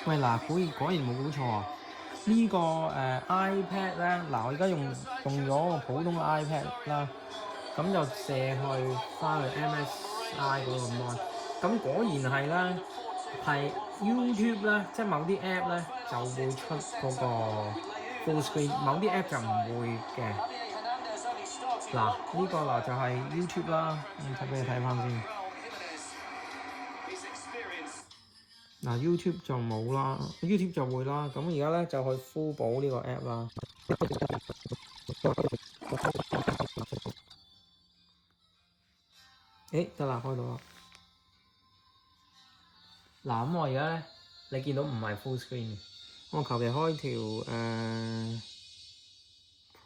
喂嗱，果然冇估錯啊！呢個iPad 咧，嗱我而家用咗個普通嘅 iPad 啦，咁就射去翻去 MSI 嗰個 mon，咁果然係咧，係 YouTube 咧，即係某啲 app 咧就會出嗰個 full screen，某啲 app 就唔會嘅。嗱呢個嗱就係 YouTube 啦，睇俾你睇翻先。嗱 YouTube 就冇啦 ，YouTube 就會啦。咁而家咧就去 full 補呢個 app 啦。誒得啦，開到啦。嗱咁我而家咧，你見到唔係 full screen 嘅，我求其開條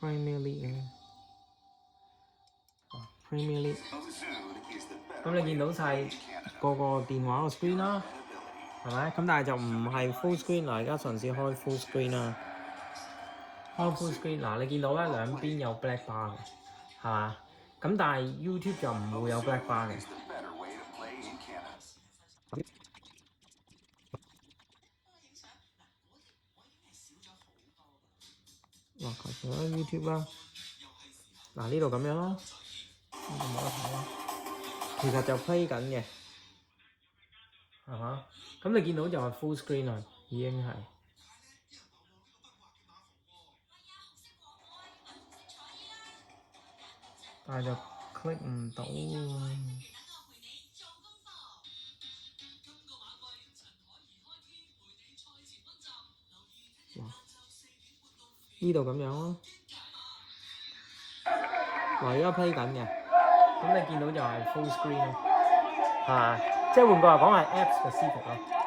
Premier League 嘅，Premier League。咁你見到晒個電話個 screen 啦，係咪？咁但係就唔係 full screen 嗱，而家嘗試開 full screen 啦。開 full screen 嗱，你見到咧兩邊有 black bar 嘅，係嘛？咁但係 YouTube 就唔會有 black bar 嘅。嗱，求其啦 YouTube 啦，嗱呢度咁樣咯，呢度冇得睇啦。其實就 play 緊嘅，係嘛？咁你見到就係 full screen 啦，已經係。但係就 click 唔到喎。呢度咁樣咯。嗱，而家 play 緊嘅，咁你見到就係 full screen 咯，係嘛？即係換句話講係 app specific 咯。